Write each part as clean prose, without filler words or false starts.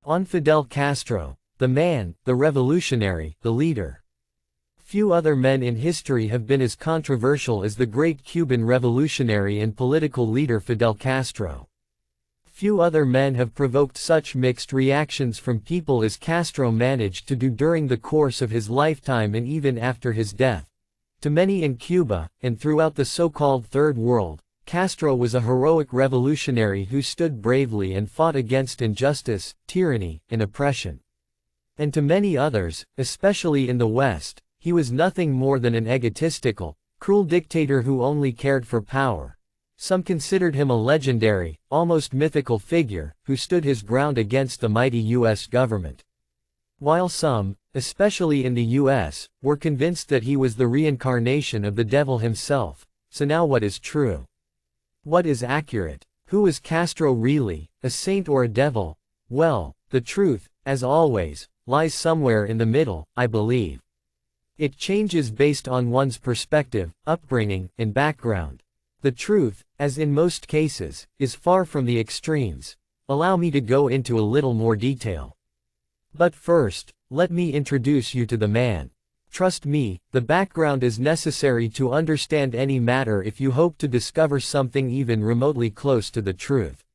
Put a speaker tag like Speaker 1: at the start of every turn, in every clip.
Speaker 1: On Fidel Castro, the man, the revolutionary, the leader. Few other men in history have been as controversial as the great Cuban revolutionary and political leader Fidel Castro. Few other men have provoked such mixed reactions from people as Castro managed to do during the course of his lifetime and even after his death. To many in Cuba, and throughout the so-called Third World, Castro was a heroic revolutionary who stood bravely and fought against injustice, tyranny, and oppression. And to many others, especially in the West, he was nothing more than an egotistical, cruel dictator who only cared for power. Some considered him a legendary, almost mythical figure, who stood his ground against the mighty U.S. government. While some, especially in the U.S., were convinced that he was the reincarnation of the devil himself. So now what is true? What is accurate? Who was Castro really, a saint or a devil? Well, the truth, as always, lies somewhere in the middle, I believe. It changes based on one's perspective, upbringing, and background. The truth, as in most cases, is far from the extremes. Allow me to go into a little more detail. But first, let me introduce you to the man. Trust me, the background is necessary to understand any matter if you hope to discover something even remotely close to the truth.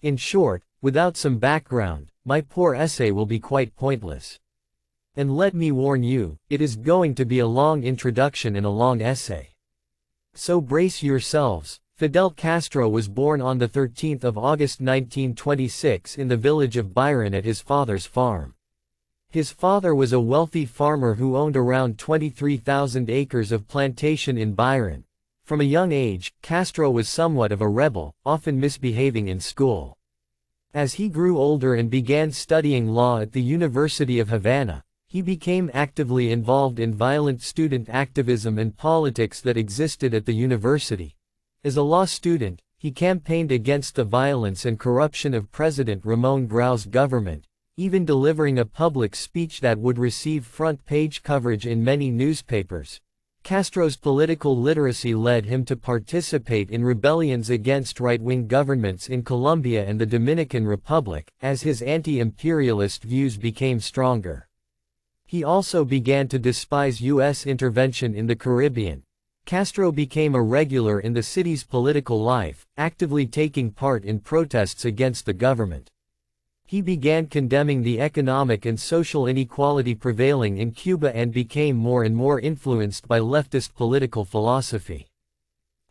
Speaker 1: In short, without some background, my poor essay will be quite pointless. And let me warn you, it is going to be a long introduction and a long essay. So brace yourselves. Fidel Castro was born on the 13th of August 1926 in the village of Byron at his father's farm. His father was a wealthy farmer who owned around 23,000 acres of plantation in Byron. From a young age, Castro was somewhat of a rebel, often misbehaving in school. As he grew older and began studying law at the University of Havana, he became actively involved in violent student activism and politics that existed at the university. As a law student, he campaigned against the violence and corruption of President Ramon Grau's government, even delivering a public speech that would receive front-page coverage in many newspapers. Castro's political literacy led him to participate in rebellions against right-wing governments in Colombia and the Dominican Republic, as his anti-imperialist views became stronger. He also began to despise U.S. intervention in the Caribbean. Castro became a regular in the city's political life, actively taking part in protests against the government. He began condemning the economic and social inequality prevailing in Cuba and became more and more influenced by leftist political philosophy.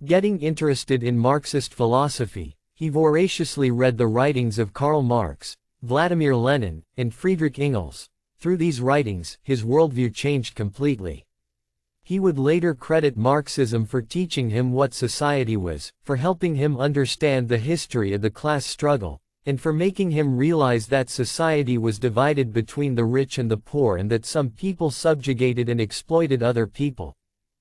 Speaker 1: Getting interested in Marxist philosophy, he voraciously read the writings of Karl Marx, Vladimir Lenin, and Friedrich Engels. Through these writings, his worldview changed completely. He would later credit Marxism for teaching him what society was, for helping him understand the history of the class struggle, and for making him realize that society was divided between the rich and the poor and that some people subjugated and exploited other people.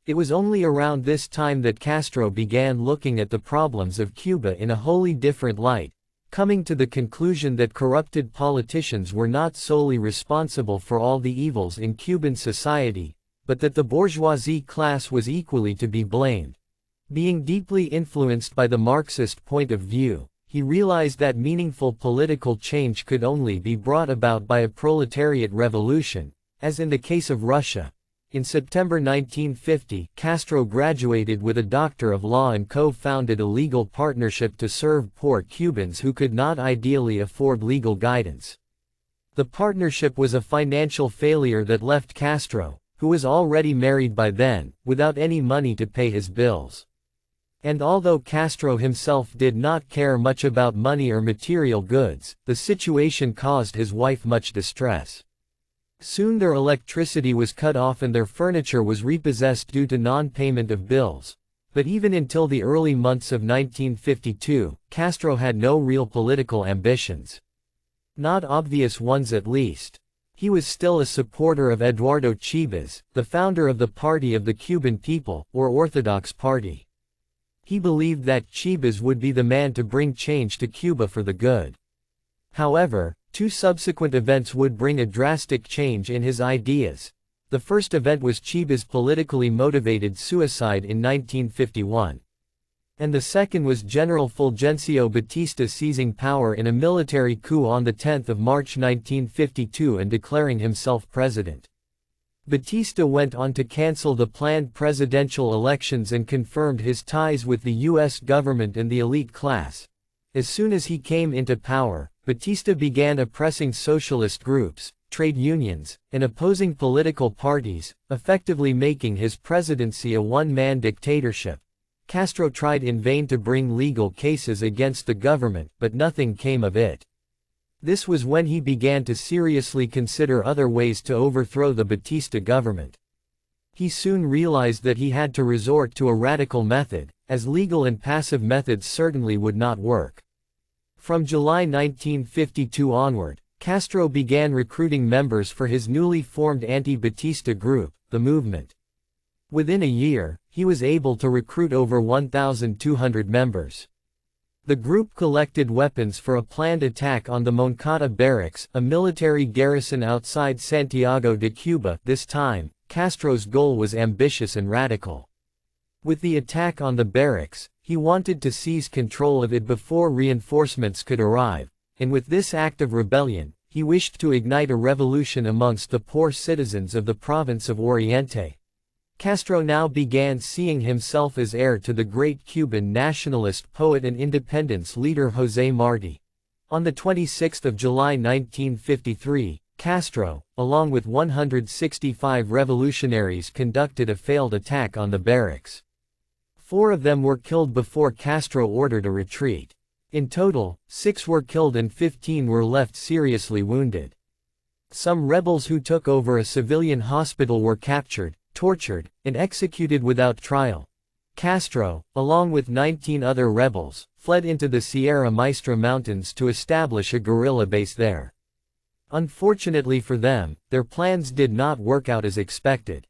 Speaker 1: It was only around this time that Castro began looking at the problems of Cuba in a wholly different light, coming to the conclusion that corrupted politicians were not solely responsible for all the evils in Cuban society, but that the bourgeoisie class was equally to be blamed. Being deeply influenced by the Marxist point of view, he realized that meaningful political change could only be brought about by a proletariat revolution, as in the case of Russia. In September 1950, Castro graduated with a Doctor of Law and co-founded a legal partnership to serve poor Cubans who could not ideally afford legal guidance. The partnership was a financial failure that left Castro, who was already married by then, without any money to pay his bills. And although Castro himself did not care much about money or material goods, the situation caused his wife much distress. Soon their electricity was cut off and their furniture was repossessed due to non-payment of bills. But even until the early months of 1952, Castro had no real political ambitions. Not obvious ones at least. He was still a supporter of Eduardo Chivas, the founder of the Party of the Cuban People, or Orthodox Party. He believed that Chivas would be the man to bring change to Cuba for the good. However, two subsequent events would bring a drastic change in his ideas. The first event was Chivas' politically motivated suicide in 1951. and the second was General Fulgencio Batista seizing power in a military coup on 10 March 1952 and declaring himself president. Batista went on to cancel the planned presidential elections and confirmed his ties with the U.S. government and the elite class. As soon as he came into power, Batista began oppressing socialist groups, trade unions, and opposing political parties, effectively making his presidency a one-man dictatorship. Castro tried in vain to bring legal cases against the government, but nothing came of it. This was when he began to seriously consider other ways to overthrow the Batista government. He soon realized that he had to resort to a radical method, as legal and passive methods certainly would not work. From July 1952 onward, Castro began recruiting members for his newly formed anti-Batista group, the Movement. Within a year, he was able to recruit over 1,200 members. The group collected weapons for a planned attack on the Moncada barracks, a military garrison outside Santiago de Cuba. This time, Castro's goal was ambitious and radical. With the attack on the barracks, he wanted to seize control of it before reinforcements could arrive, and with this act of rebellion, he wished to ignite a revolution amongst the poor citizens of the province of Oriente. Castro now began seeing himself as heir to the great Cuban nationalist poet and independence leader José Martí. On 26 July 1953, Castro, along with 165 revolutionaries, conducted a failed attack on the barracks. 4 of them were killed before Castro ordered a retreat. In total, 6 were killed and 15 were left seriously wounded. Some rebels who took over a civilian hospital were captured, tortured, and executed without trial. Castro, along with 19 other rebels, fled into the Sierra Maestra Mountains to establish a guerrilla base there. Unfortunately for them, their plans did not work out as expected.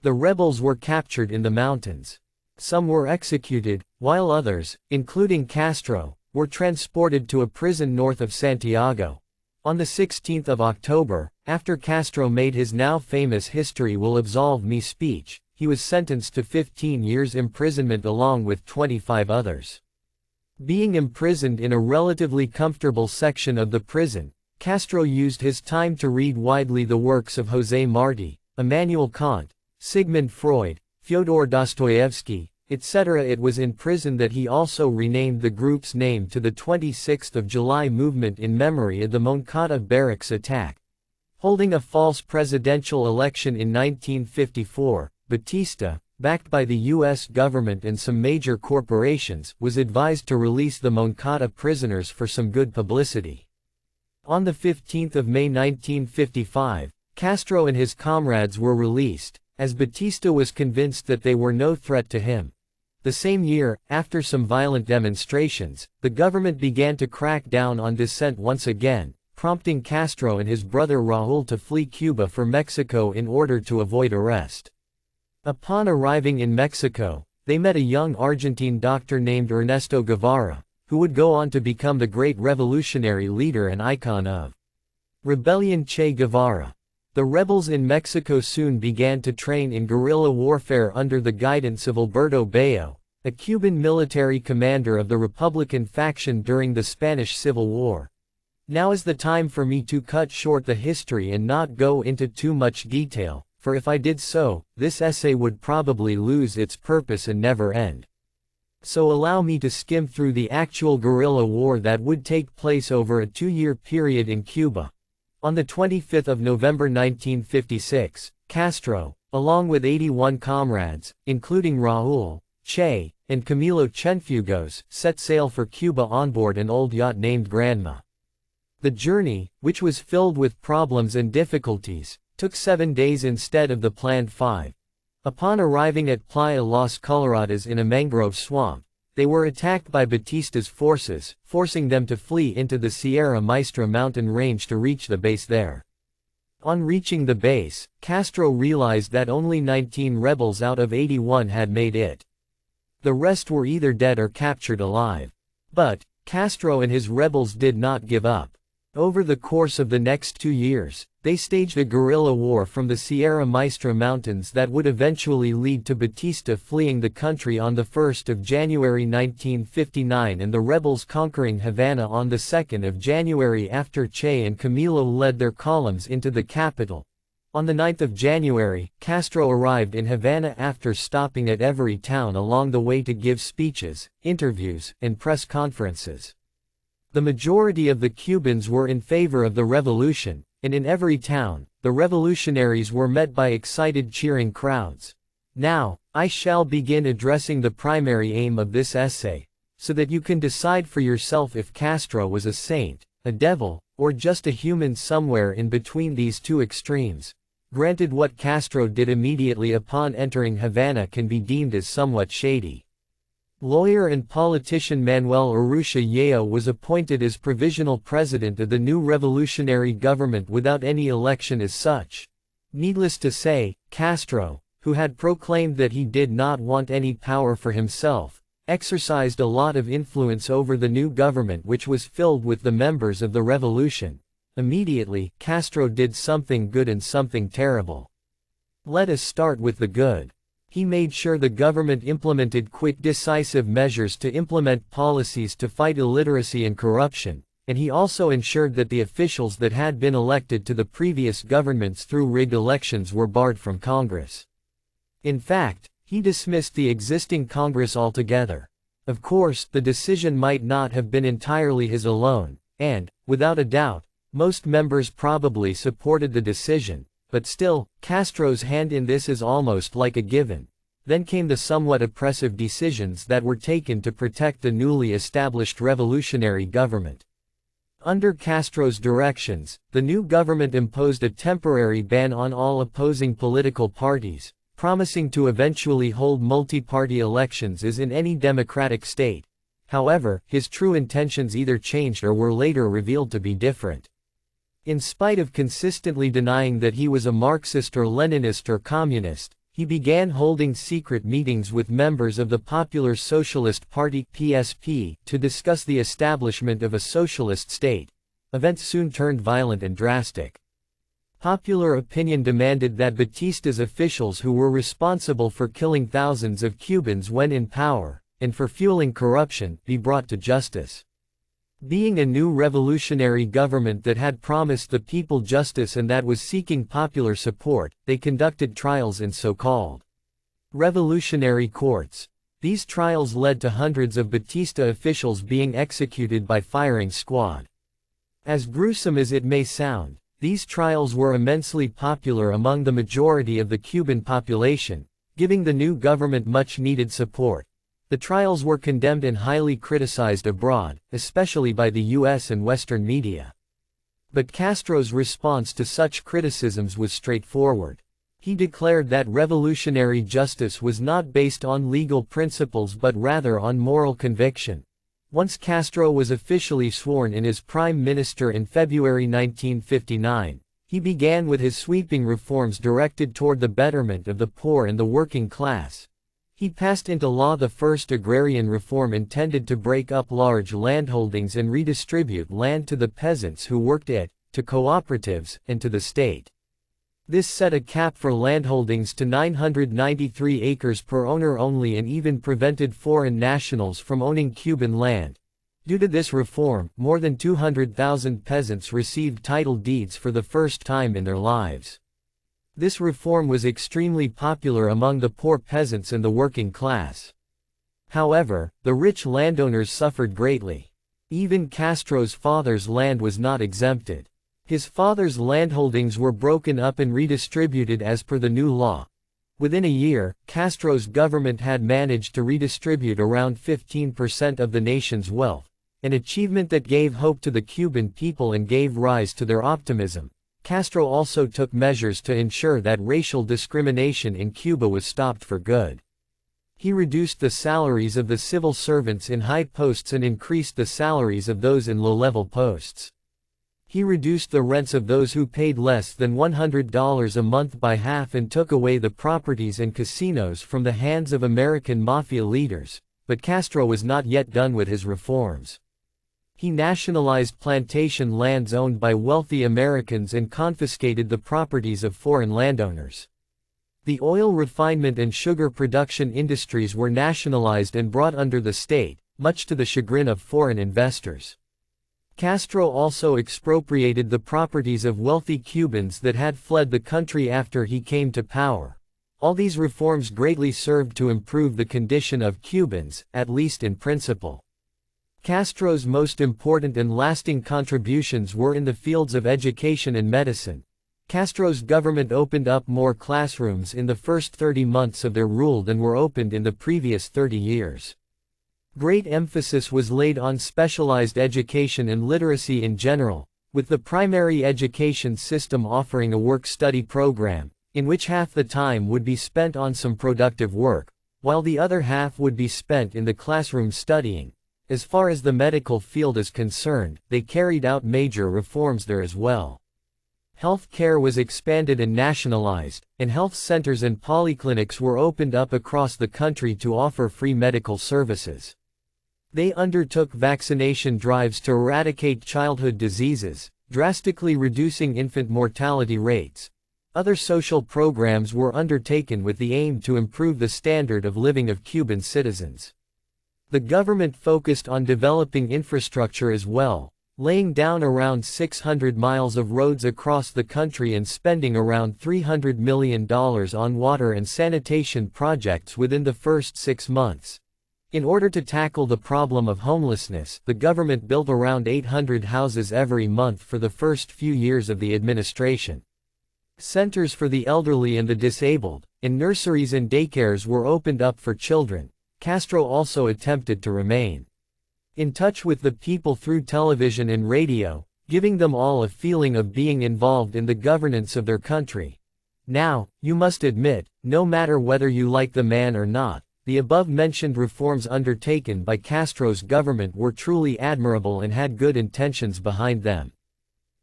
Speaker 1: The rebels were captured in the mountains. Some were executed, while others, including Castro, were transported to a prison north of Santiago. On 16 October, after Castro made his now famous "History Will Absolve Me" speech, he was sentenced to 15 years imprisonment along with 25 others. Being imprisoned in a relatively comfortable section of the prison, Castro used his time to read widely the works of José Martí, Immanuel Kant, Sigmund Freud, Fyodor Dostoevsky, etc. It was in prison that he also renamed the group's name to the 26th of July movement in memory of the Moncada barracks attack. Holding a false presidential election in 1954, Batista, backed by the U.S. government and some major corporations, was advised to release the Moncada prisoners for some good publicity. On 15 May 1955, Castro and his comrades were released, as Batista was convinced that they were no threat to him. The same year, after some violent demonstrations, the government began to crack down on dissent once again, prompting Castro and his brother Raúl to flee Cuba for Mexico in order to avoid arrest. Upon arriving in Mexico, they met a young Argentine doctor named Ernesto Guevara, who would go on to become the great revolutionary leader and icon of Rebellion Che Guevara. The rebels in Mexico soon began to train in guerrilla warfare under the guidance of Alberto Bayo, a Cuban military commander of the Republican faction during the Spanish Civil War. Now is the time for me to cut short the history and not go into too much detail, for if I did so, this essay would probably lose its purpose and never end. So allow me to skim through the actual guerrilla war that would take place over a 2-year period in Cuba. On 25 November 1956, Castro, along with 81 comrades, including Raúl, Che, and Camilo Cienfuegos, set sail for Cuba on board an old yacht named Granma. The journey, which was filled with problems and difficulties, took 7 days instead of the planned 5. Upon arriving at Playa Las Coloradas in a mangrove swamp, they were attacked by Batista's forces, forcing them to flee into the Sierra Maestra mountain range to reach the base there. On reaching the base, Castro realized that only 19 rebels out of 81 had made it. The rest were either dead or captured alive. But Castro and his rebels did not give up. Over the course of the next 2 years, they staged a guerrilla war from the Sierra Maestra Mountains that would eventually lead to Batista fleeing the country on the 1st of January 1959 and the rebels conquering Havana on the 2nd of January after Che and Camilo led their columns into the capital. On the 9th of January, Castro arrived in Havana after stopping at every town along the way to give speeches, interviews, and press conferences. The majority of the Cubans were in favor of the revolution, and in every town, the revolutionaries were met by excited cheering crowds. Now, I shall begin addressing the primary aim of this essay, so that you can decide for yourself if Castro was a saint, a devil, or just a human somewhere in between these two extremes. Granted, what Castro did immediately upon entering Havana can be deemed as somewhat shady. Lawyer and politician Manuel Urrutia Yeo was appointed as provisional president of the new revolutionary government without any election as such. Needless to say, Castro, who had proclaimed that he did not want any power for himself, exercised a lot of influence over the new government, which was filled with the members of the revolution. Immediately, Castro did something good and something terrible. Let us start with the good. He made sure the government implemented quick, decisive measures to implement policies to fight illiteracy and corruption, and he also ensured that the officials that had been elected to the previous governments through rigged elections were barred from Congress. In fact, he dismissed the existing Congress altogether. Of course, the decision might not have been entirely his alone, and, without a doubt, most members probably supported the decision. But still, Castro's hand in this is almost like a given. Then came the somewhat oppressive decisions that were taken to protect the newly established revolutionary government. Under Castro's directions, the new government imposed a temporary ban on all opposing political parties, promising to eventually hold multi-party elections as in any democratic state. However, his true intentions either changed or were later revealed to be different. In spite of consistently denying that he was a Marxist or Leninist or communist, he began holding secret meetings with members of the Popular Socialist Party (PSP) to discuss the establishment of a socialist state. Events soon turned violent and drastic. Popular opinion demanded that Batista's officials, who were responsible for killing thousands of Cubans when in power, and for fueling corruption, be brought to justice. Being a new revolutionary government that had promised the people justice and that was seeking popular support, they conducted trials in so-called revolutionary courts. These trials led to hundreds of Batista officials being executed by firing squad. As gruesome as it may sound, these trials were immensely popular among the majority of the Cuban population, giving the new government much-needed support. The trials were condemned and highly criticized abroad, especially by the US and Western media. But Castro's response to such criticisms was straightforward. He declared that revolutionary justice was not based on legal principles but rather on moral conviction. Once Castro was officially sworn in as prime minister in February 1959, he began with his sweeping reforms directed toward the betterment of the poor and the working class. He passed into law the first agrarian reform intended to break up large landholdings and redistribute land to the peasants who worked it, to cooperatives, and to the state. This set a cap for landholdings to 993 acres per owner only and even prevented foreign nationals from owning Cuban land. Due to this reform, more than 200,000 peasants received title deeds for the first time in their lives. This reform was extremely popular among the poor peasants and the working class. However, the rich landowners suffered greatly. Even Castro's father's land was not exempted. His father's landholdings were broken up and redistributed as per the new law. Within a year, Castro's government had managed to redistribute around 15% of the nation's wealth, an achievement that gave hope to the Cuban people and gave rise to their optimism. Castro also took measures to ensure that racial discrimination in Cuba was stopped for good. He reduced the salaries of the civil servants in high posts and increased the salaries of those in low-level posts. He reduced the rents of those who paid less than $100 a month by half and took away the properties and casinos from the hands of American mafia leaders. But Castro was not yet done with his reforms. He nationalized plantation lands owned by wealthy Americans and confiscated the properties of foreign landowners. The oil refinement and sugar production industries were nationalized and brought under the state, much to the chagrin of foreign investors. Castro also expropriated the properties of wealthy Cubans that had fled the country after he came to power. All these reforms greatly served to improve the condition of Cubans, at least in principle. Castro's most important and lasting contributions were in the fields of education and medicine. Castro's government opened up more classrooms in the first 30 months of their rule than were opened in the previous 30 years. Great emphasis was laid on specialized education and literacy in general, with the primary education system offering a work-study program, in which half the time would be spent on some productive work, while the other half would be spent in the classroom studying. As far as the medical field is concerned, they carried out major reforms there as well. Health care was expanded and nationalized, and health centers and polyclinics were opened up across the country to offer free medical services. They undertook vaccination drives to eradicate childhood diseases, drastically reducing infant mortality rates. Other social programs were undertaken with the aim to improve the standard of living of Cuban citizens. The government focused on developing infrastructure as well, laying down around 600 miles of roads across the country and spending around $300 million on water and sanitation projects within the first 6 months. In order to tackle the problem of homelessness, the government built around 800 houses every month for the first few years of the administration. Centers for the elderly and the disabled, and nurseries and daycares were opened up for children. Castro also attempted to remain in touch with the people through television and radio, giving them all a feeling of being involved in the governance of their country. Now, you must admit, no matter whether you like the man or not, the above-mentioned reforms undertaken by Castro's government were truly admirable and had good intentions behind them.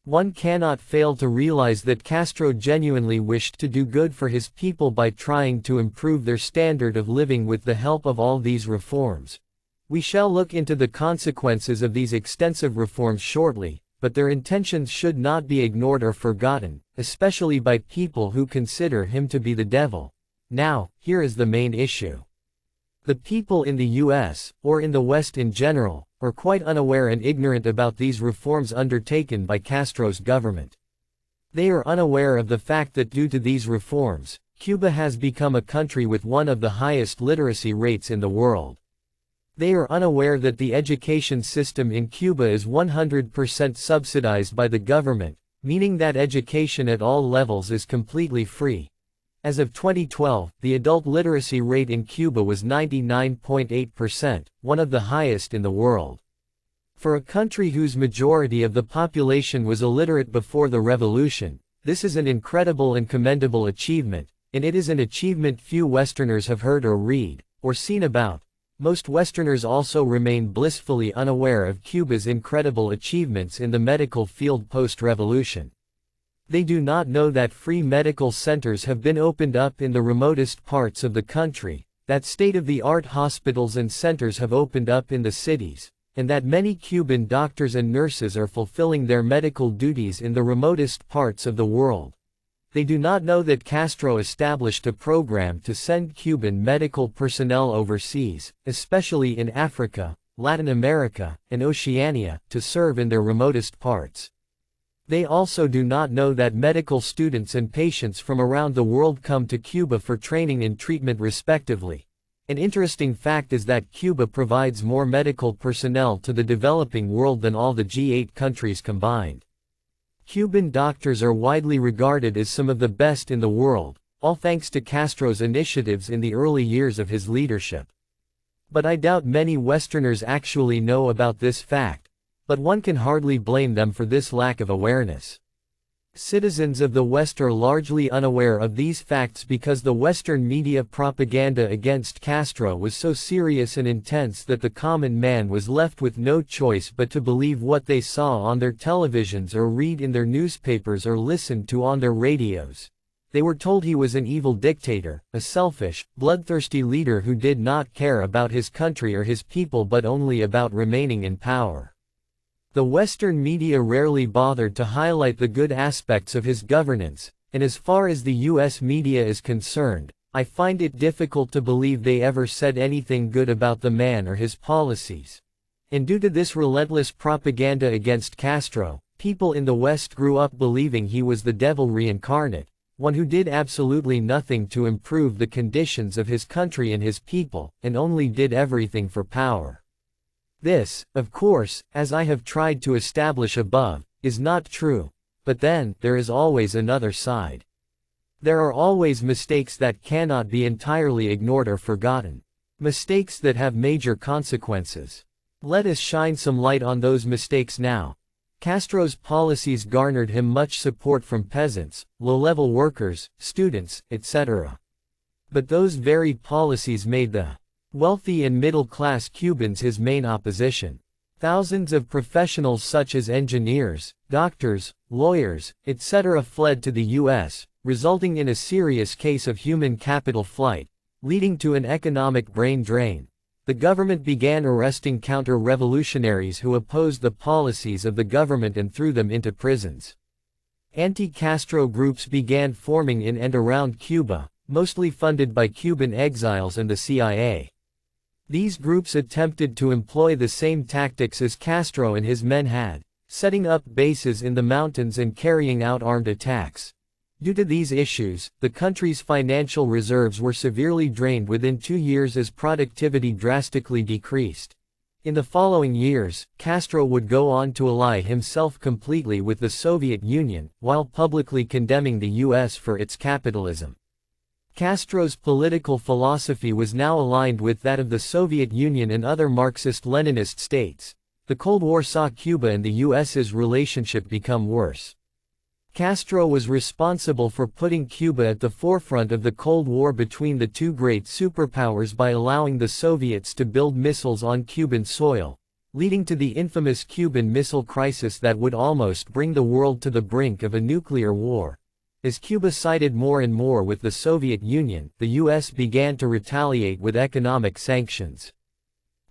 Speaker 1: One cannot fail to realize that Castro genuinely wished to do good for his people by trying to improve their standard of living with the help of all these reforms. We shall look into the consequences of these extensive reforms shortly, but their intentions should not be ignored or forgotten, especially by people who consider him to be the devil. Now, here is the main issue. The people in the U.S., or in the West in general, are quite unaware and ignorant about these reforms undertaken by Castro's government. They are unaware of the fact that due to these reforms, Cuba has become a country with one of the highest literacy rates in the world. They are unaware that the education system in Cuba is 100% subsidized by the government, meaning that education at all levels is completely free. As of 2012, the adult literacy rate in Cuba was 99.8%, one of the highest in the world. For a country whose majority of the population was illiterate before the revolution, this is an incredible and commendable achievement, and it is an achievement few Westerners have heard or read, or seen about. Most Westerners also remain blissfully unaware of Cuba's incredible achievements in the medical field post-revolution. They do not know that free medical centers have been opened up in the remotest parts of the country, that state-of-the-art hospitals and centers have opened up in the cities, and that many Cuban doctors and nurses are fulfilling their medical duties in the remotest parts of the world. They do not know that Castro established a program to send Cuban medical personnel overseas, especially in Africa, Latin America, and Oceania, to serve in their remotest parts. They also do not know that medical students and patients from around the world come to Cuba for training and treatment respectively. An interesting fact is that Cuba provides more medical personnel to the developing world than all the G8 countries combined. Cuban doctors are widely regarded as some of the best in the world, all thanks to Castro's initiatives in the early years of his leadership. But I doubt many Westerners actually know about this fact. But one can hardly blame them for this lack of awareness. Citizens of the West are largely unaware of these facts because the Western media propaganda against Castro was so serious and intense that the common man was left with no choice but to believe what they saw on their televisions or read in their newspapers or listened to on their radios. They were told he was an evil dictator, a selfish, bloodthirsty leader who did not care about his country or his people but only about remaining in power. The Western media rarely bothered to highlight the good aspects of his governance, and as far as the US media is concerned, I find it difficult to believe they ever said anything good about the man or his policies. And due to this relentless propaganda against Castro, people in the West grew up believing he was the devil reincarnate, one who did absolutely nothing to improve the conditions of his country and his people, and only did everything for power. This, of course, as I have tried to establish above, is not true. But then, there is always another side. There are always mistakes that cannot be entirely ignored or forgotten. Mistakes that have major consequences. Let us shine some light on those mistakes now. Castro's policies garnered him much support from peasants, low-level workers, students, etc. But those very policies made the wealthy and middle-class Cubans his main opposition. Thousands of professionals such as engineers, doctors, lawyers, etc. fled to the US, resulting in a serious case of human capital flight, leading to an economic brain drain. The government began arresting counter-revolutionaries who opposed the policies of the government and threw them into prisons. Anti-Castro groups began forming in and around Cuba, mostly funded by Cuban exiles and the CIA. These groups attempted to employ the same tactics as Castro and his men had, setting up bases in the mountains and carrying out armed attacks. Due to these issues, the country's financial reserves were severely drained within 2 years as productivity drastically decreased. In the following years, Castro would go on to ally himself completely with the Soviet Union, while publicly condemning the US for its capitalism. Castro's political philosophy was now aligned with that of the Soviet Union and other Marxist-Leninist states. The Cold War saw Cuba and the US's relationship become worse. Castro was responsible for putting Cuba at the forefront of the Cold War between the two great superpowers by allowing the Soviets to build missiles on Cuban soil, leading to the infamous Cuban Missile Crisis that would almost bring the world to the brink of a nuclear war. As Cuba sided more and more with the Soviet Union, the US began to retaliate with economic sanctions.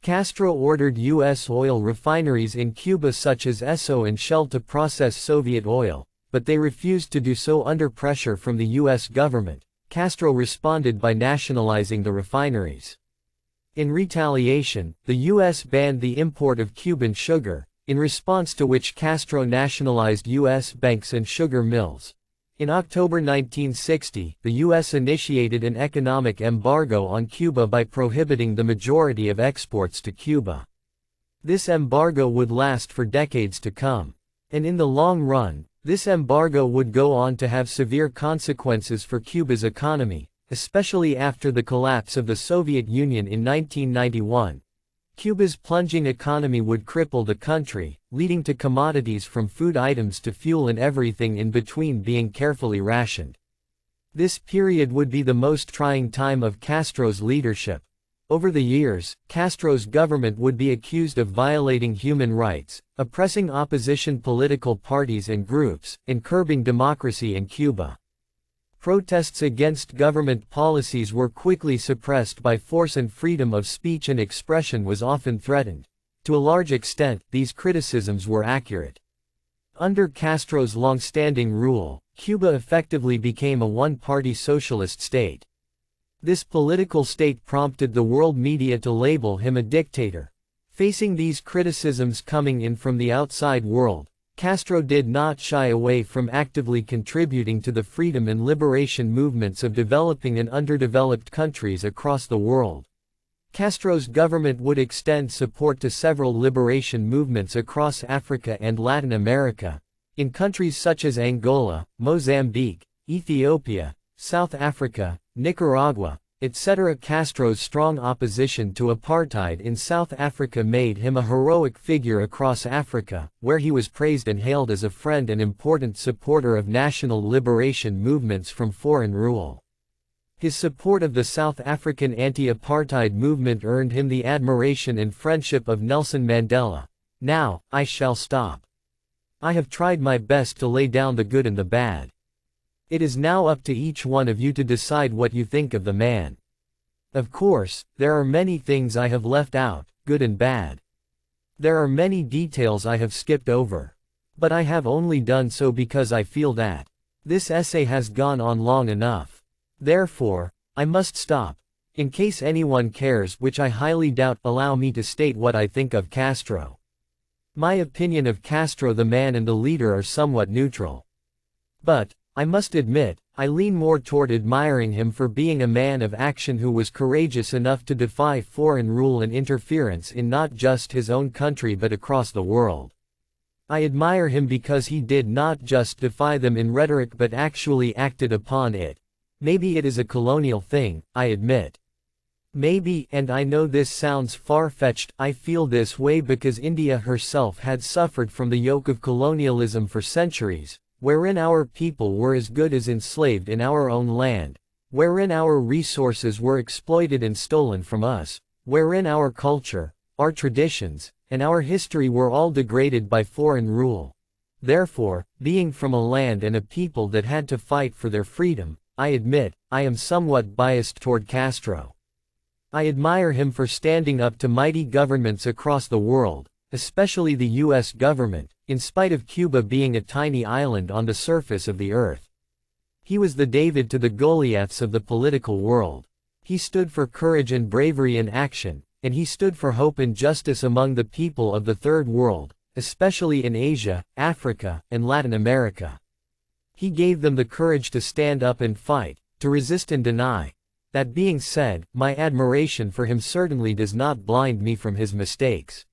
Speaker 1: Castro ordered US oil refineries in Cuba such as Esso and Shell to process Soviet oil, but they refused to do so under pressure from the US government. Castro responded by nationalizing the refineries. In retaliation, the US banned the import of Cuban sugar, in response to which Castro nationalized US banks and sugar mills. In October 1960, the US initiated an economic embargo on Cuba by prohibiting the majority of exports to Cuba. This embargo would last for decades to come. And in the long run, this embargo would go on to have severe consequences for Cuba's economy, especially after the collapse of the Soviet Union in 1991. Cuba's plunging economy would cripple the country, leading to commodities from food items to fuel and everything in between being carefully rationed. This period would be the most trying time of Castro's leadership. Over the years, Castro's government would be accused of violating human rights, oppressing opposition political parties and groups, and curbing democracy in Cuba. Protests against government policies were quickly suppressed by force and freedom of speech and expression was often threatened. To a large extent, these criticisms were accurate. Under Castro's long-standing rule, Cuba effectively became a one-party socialist state. This political state prompted the world media to label him a dictator. Facing these criticisms coming in from the outside world, Castro did not shy away from actively contributing to the freedom and liberation movements of developing and underdeveloped countries across the world. Castro's government would extend support to several liberation movements across Africa and Latin America, in countries such as Angola, Mozambique, Ethiopia, South Africa, Nicaragua, etc. Castro's strong opposition to apartheid in South Africa made him a heroic figure across Africa, where he was praised and hailed as a friend and important supporter of national liberation movements from foreign rule. His support of the South African anti-apartheid movement earned him the admiration and friendship of Nelson Mandela. Now, I shall stop. I have tried my best to lay down the good and the bad. It is now up to each one of you to decide what you think of the man. Of course, there are many things I have left out, good and bad. There are many details I have skipped over. But I have only done so because I feel that this essay has gone on long enough. Therefore, I must stop. In case anyone cares, which I highly doubt, allow me to state what I think of Castro. My opinion of Castro the man and the leader are somewhat neutral. But, I must admit, I lean more toward admiring him for being a man of action who was courageous enough to defy foreign rule and interference in not just his own country but across the world. I admire him because he did not just defy them in rhetoric but actually acted upon it. Maybe it is a colonial thing, I admit. Maybe, and I know this sounds far-fetched, I feel this way because India herself had suffered from the yoke of colonialism for centuries, wherein our people were as good as enslaved in our own land, wherein our resources were exploited and stolen from us, wherein our culture, our traditions, and our history were all degraded by foreign rule. Therefore, being from a land and a people that had to fight for their freedom, I admit, I am somewhat biased toward Castro. I admire him for standing up to mighty governments across the world, especially the US government, in spite of Cuba being a tiny island on the surface of the earth. He was the David to the Goliaths of the political world. He stood for courage and bravery in action, and he stood for hope and justice among the people of the Third World, especially in Asia, Africa, and Latin America. He gave them the courage to stand up and fight, to resist and deny. That being said, my admiration for him certainly does not blind me from his mistakes.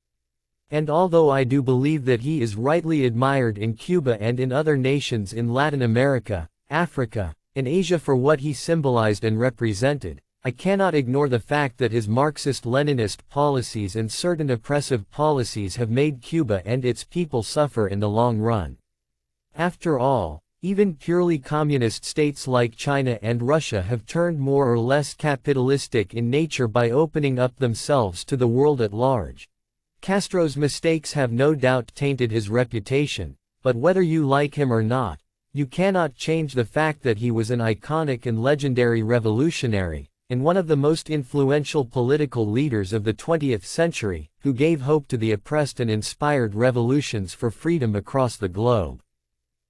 Speaker 1: And although I do believe that he is rightly admired in Cuba and in other nations in Latin America, Africa, and Asia for what he symbolized and represented, I cannot ignore the fact that his Marxist-Leninist policies and certain oppressive policies have made Cuba and its people suffer in the long run. After all, even purely communist states like China and Russia have turned more or less capitalistic in nature by opening up themselves to the world at large. Castro's mistakes have no doubt tainted his reputation, but whether you like him or not, you cannot change the fact that he was an iconic and legendary revolutionary, and one of the most influential political leaders of the 20th century, who gave hope to the oppressed and inspired revolutions for freedom across the globe.